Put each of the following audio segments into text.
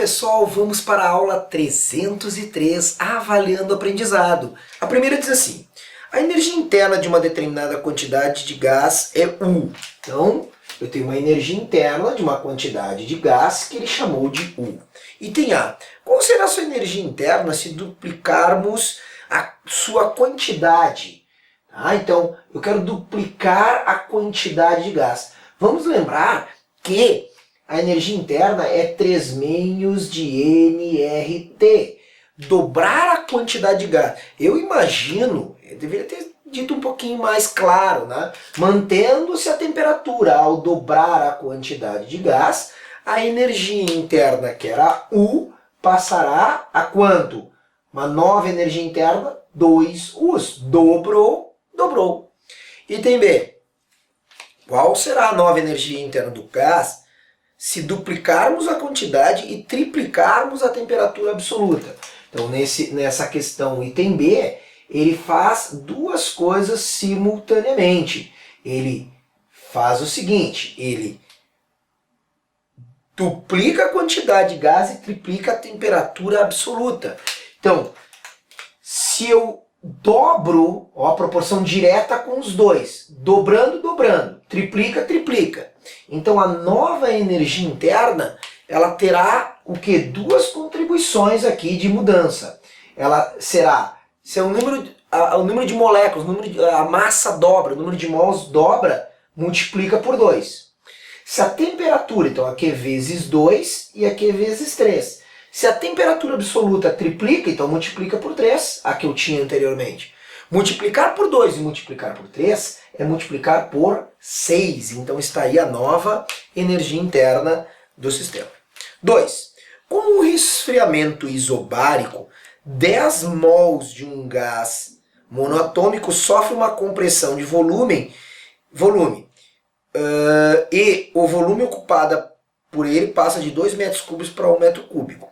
pessoal, vamos para a aula 303, avaliando o aprendizado. A primeira diz assim: a energia interna de uma determinada quantidade de gás é U. Então, eu tenho uma energia interna de uma quantidade de gás que ele chamou de U. Item A: qual será a sua energia interna se duplicarmos a sua quantidade? Então, eu quero duplicar a quantidade de gás. Vamos lembrar que a energia interna é 3 meios de nRT. Dobrar a quantidade de gás. Eu imagino, eu deveria ter dito um pouquinho mais claro, né? Mantendo-se a temperatura. Ao dobrar a quantidade de gás, a energia interna, que era U, passará a quanto? Uma nova energia interna, 2 U's. Dobrou, dobrou. Item B. Qual será a nova energia interna do gás se duplicarmos a quantidade e triplicarmos a temperatura absoluta? Então, nessa questão item B, ele faz duas coisas simultaneamente. Ele faz o seguinte: ele duplica a quantidade de gás e triplica a temperatura absoluta. Então, se eu dobro, a proporção direta com os dois, dobrando, dobrando, triplica, triplica. Então a nova energia interna, ela terá o que? Duas contribuições aqui de mudança. Ela será, se é o número de moléculas, a massa dobra, o número de mols dobra, multiplica por 2. Se a temperatura, então aqui é vezes 2 e aqui é vezes 3. Se a temperatura absoluta triplica, então multiplica por 3, a que eu tinha anteriormente. Multiplicar por 2 e multiplicar por 3 é multiplicar por 6. Então está aí a nova energia interna do sistema. 2. Com o resfriamento isobárico, 10 mols de um gás monoatômico sofre uma compressão de volume e o volume ocupado por ele passa de 2 metros cúbicos para 1 metro cúbico.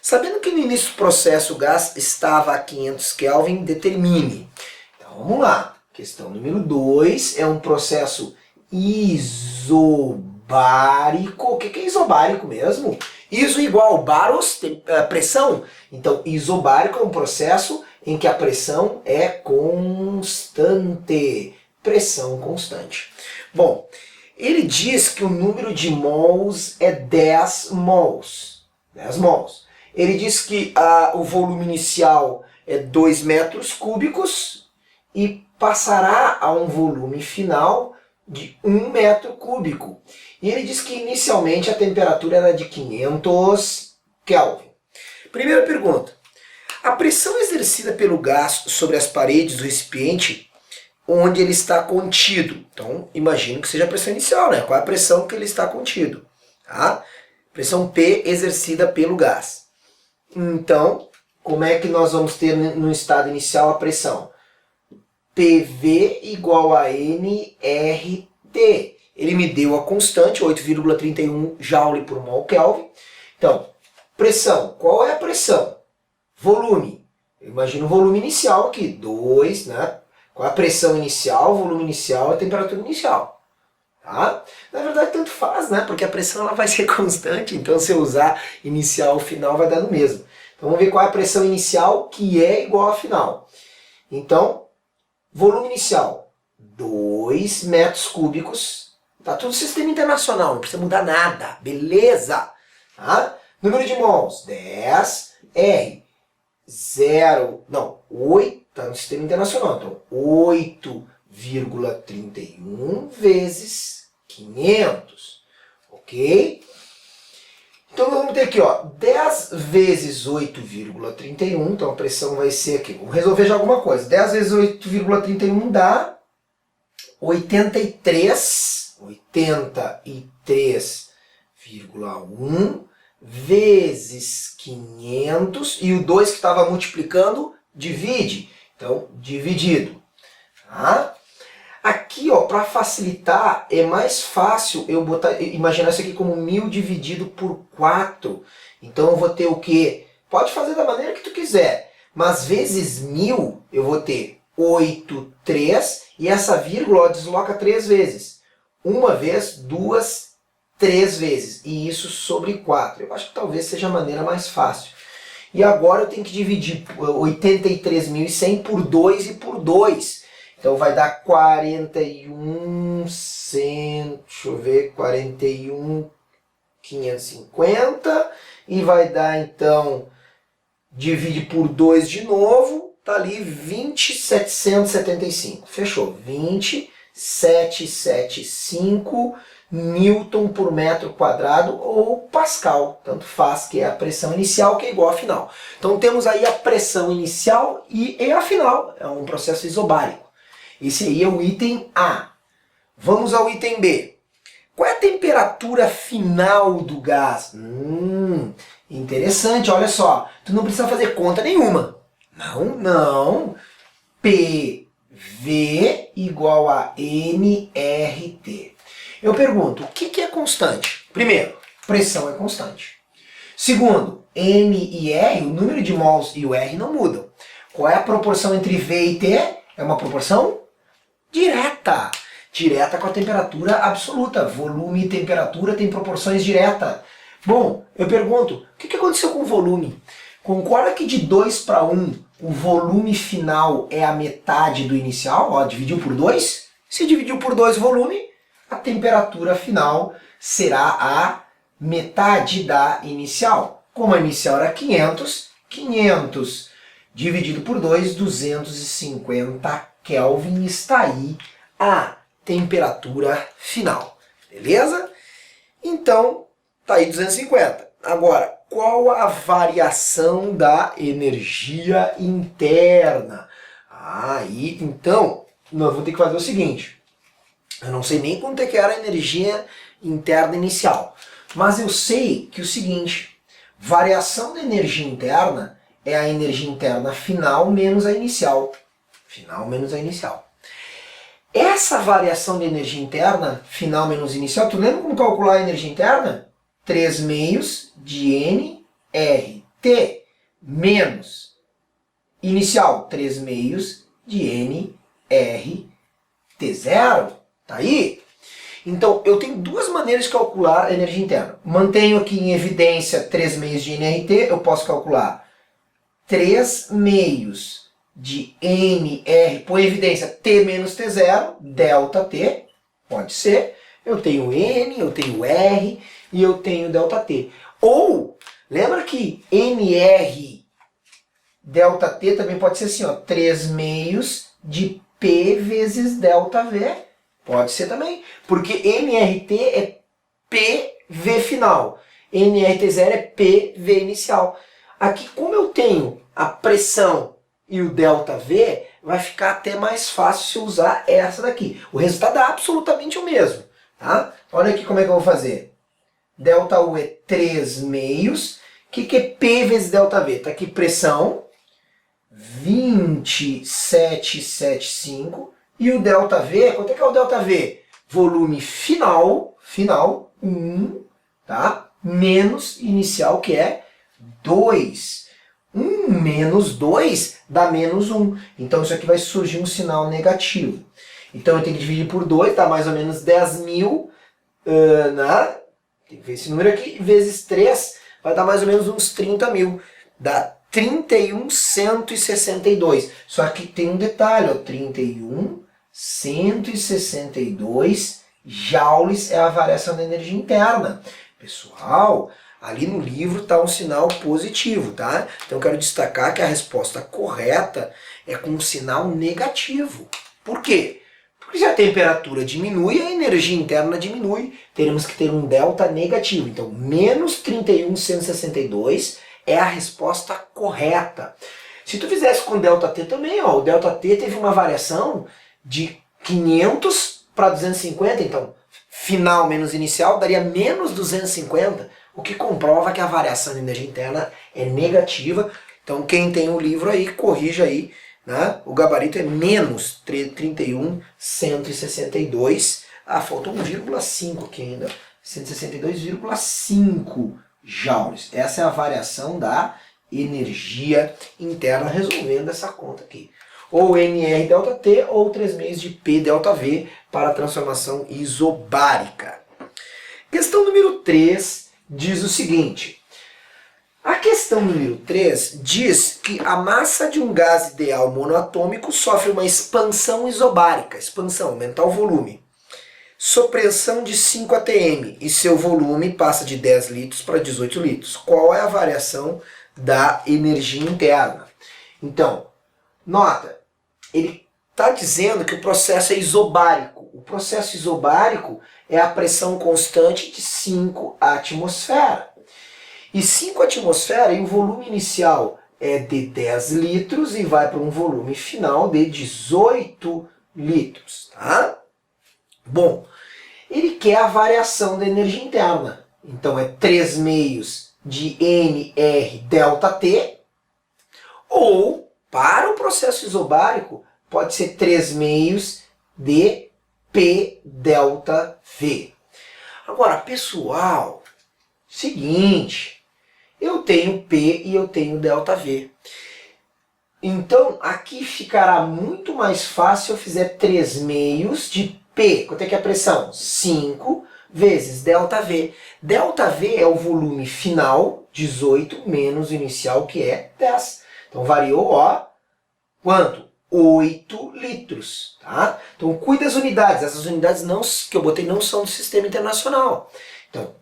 Sabendo que no início do processo o gás estava a 500 Kelvin, determine. Então vamos lá. Questão número 2 é um processo isobárico. O que é isobárico mesmo? Iso igual baros, pressão. Então isobárico é um processo em que a pressão é constante. Pressão constante. Bom, ele diz que o número de mols é 10 mols. 10 mols. Ele diz que o volume inicial é 2 metros cúbicos e passará a um volume final de 1 metro cúbico. E ele diz que inicialmente a temperatura era de 500 Kelvin. Primeira pergunta. A pressão exercida pelo gás sobre as paredes do recipiente onde ele está contido. Então, imagino que seja a pressão inicial, né? Qual é a pressão que ele está contido? Tá? Pressão P exercida pelo gás. Então, como é que nós vamos ter no estado inicial a pressão? PV igual a nRT. Ele me deu a constante, 8,31 Joule por mol Kelvin. Então, pressão. Qual é a pressão? Volume. Eu imagino o volume inicial aqui, 2, né? Qual é a pressão inicial, o volume inicial, a temperatura inicial. Tá? Na verdade, tanto faz, né? Porque a pressão ela vai ser constante, então se eu usar inicial ou final vai dar no mesmo. Então vamos ver qual é a pressão inicial, que é igual à final. Então, volume inicial, 2 metros cúbicos. Tá tudo sistema internacional, não precisa mudar nada, beleza? Tá? Número de mols, 10, R, 8, tá no sistema internacional, então 8,31 vezes 500, ok? Então vamos ter aqui, ó, 10 vezes 8,31, então a pressão vai ser aqui, vamos resolver já alguma coisa. 10 vezes 8,31 dá 83,1 vezes 500, e o 2 que estava multiplicando, divide. Então, dividido. Tá? Aqui, ó, para facilitar, é mais fácil eu imaginar isso aqui como 1000 dividido por 4. Então eu vou ter o quê? Pode fazer da maneira que tu quiser, mas vezes 1000 eu vou ter 8, 3, e essa vírgula, ó, desloca 3 vezes. Uma vez, duas, 3 vezes, e isso sobre 4. Eu acho que talvez seja a maneira mais fácil. E agora eu tenho que dividir 83.100 por 2 e por 2. Então vai dar 41.100, deixa eu ver, 41.550, e vai dar então, divide por 2 de novo, tá ali 20.775. Fechou, 20.775 Newton por metro quadrado ou Pascal, tanto faz, que é a pressão inicial, que é igual à final. Então temos aí a pressão inicial e a final, é um processo isobárico. Esse aí é o item A. Vamos ao item B. Qual é a temperatura final do gás? Interessante, olha só. Tu não precisa fazer conta nenhuma. Não. PV igual a nRT. Eu pergunto, o que é constante? Primeiro, pressão é constante. Segundo, N e R, o número de mols e o R não mudam. Qual é a proporção entre V e T? É uma proporção direta. Direta com a temperatura absoluta. Volume e temperatura têm proporções diretas. Bom, eu pergunto, o que aconteceu com o volume? Concorda que de 2 para 1, o volume final é a metade do inicial? Ó, dividiu por 2? Se dividiu por 2 o volume, a temperatura final será a metade da inicial. Como a inicial era 500, 500 dividido por 2, 250 Kelvin, está aí a temperatura final. Beleza? Então, tá aí 250. Agora, qual a variação da energia interna? Aí, então, nós vamos ter que fazer o seguinte. Eu não sei nem quanto é que era a energia interna inicial, mas eu sei que o seguinte, variação da energia interna é a energia interna final menos a inicial. Final menos a inicial. Essa variação de energia interna, final menos inicial, tu lembra como calcular a energia interna? 3 meios de nRT menos inicial, 3 meios de nRT0. Tá aí? Então, eu tenho duas maneiras de calcular a energia interna. Mantenho aqui em evidência 3 meios de nRT, eu posso calcular 3 meios de nR, põe em evidência T menos T0, delta T, pode ser. Eu tenho N, eu tenho R e eu tenho delta T. Ou, lembra que NR delta T também pode ser assim, ó, 3 meios de P vezes delta V. Pode ser também, porque nRT é PV final, nRT0 é PV inicial. Aqui, como eu tenho a pressão e o ΔV, vai ficar até mais fácil se eu usar essa daqui. O resultado é absolutamente o mesmo. Tá? Olha aqui como é que eu vou fazer. ΔU é 3 meios. O que é P vezes ΔV? Está aqui pressão, 2775. E o ΔV, quanto é que é o ΔV? Volume final, 1, tá? Menos inicial, que é 2. 1 menos 2 dá menos 1. Então isso aqui vai surgir um sinal negativo. Então eu tenho que dividir por 2, dá mais ou menos 10.000. Tem que ver esse número aqui, vezes 3, vai dar mais ou menos uns 30.000. Dá 31.162. Só que tem um detalhe, ó, 31.162 joules é a variação da energia interna. Pessoal, ali no livro está um sinal positivo, tá? Então eu quero destacar que a resposta correta é com um sinal negativo. Por quê? Porque se a temperatura diminui, a energia interna diminui. Teremos que ter um delta negativo. Então, menos 31.162 é a resposta correta. Se tu fizesse com ΔT também, ó, o ΔT teve uma variação de 500 para 250, então final menos inicial daria menos 250, o que comprova que a variação de energia interna é negativa. Então quem tem o livro aí, corrija aí, né? O gabarito é menos 31.162. Falta 1,5 aqui ainda. 162,5 joules. Essa é a variação da energia interna, resolvendo essa conta aqui. Ou NR ΔT ou 3 meios de P ΔV para a transformação isobárica. Questão número 3 diz o seguinte. A questão número 3 diz que a massa de um gás ideal monoatômico sofre uma expansão isobárica, expansão, aumentar o volume, sob pressão de 5 atm e seu volume passa de 10 litros para 18 litros. Qual é a variação da energia interna? Então, nota, ele está dizendo que o processo é isobárico. O processo isobárico é a pressão constante de 5 atmosferas. E 5 atmosferas, e o volume inicial é de 10 litros e vai para um volume final de 18 litros. Tá? Bom, ele quer a variação da energia interna. Então é 3 meios de nR delta T, ou, para o processo isobárico, pode ser 3 meios de P delta V. Agora, pessoal, seguinte, eu tenho P e eu tenho delta V. Então, aqui ficará muito mais fácil se eu fizer 3 meios de P. Quanto é que é a pressão? 5 vezes delta V. Delta V é o volume final, 18, menos o inicial, que é 10. Então, variou, ó, quanto? 8 litros. Tá? Então, cuide das unidades. Essas unidades que eu botei não são do sistema internacional. Então,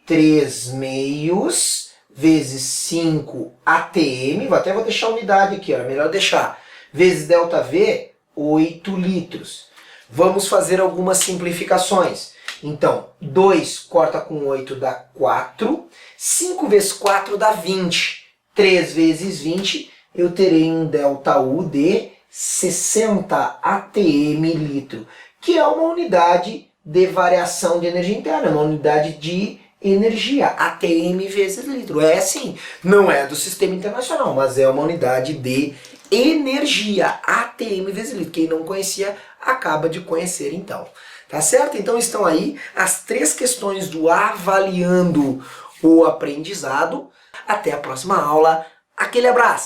3 meios vezes 5 atm, até vou deixar a unidade aqui, ó, é melhor deixar, vezes delta V, 8 litros. Vamos fazer algumas simplificações. Então, 2 corta com 8 dá 4, 5 vezes 4 dá 20, 3 vezes 20, eu terei um ΔU de 60 atm litro, que é uma unidade de variação de energia interna, uma unidade de energia, atm vezes litro. É sim, não é do sistema internacional, mas é uma unidade de energia, atm vezes litro. Quem não conhecia, acaba de conhecer então. Tá certo? Então estão aí as 3 questões do Avaliando o Aprendizado. Até a próxima aula. Aquele abraço!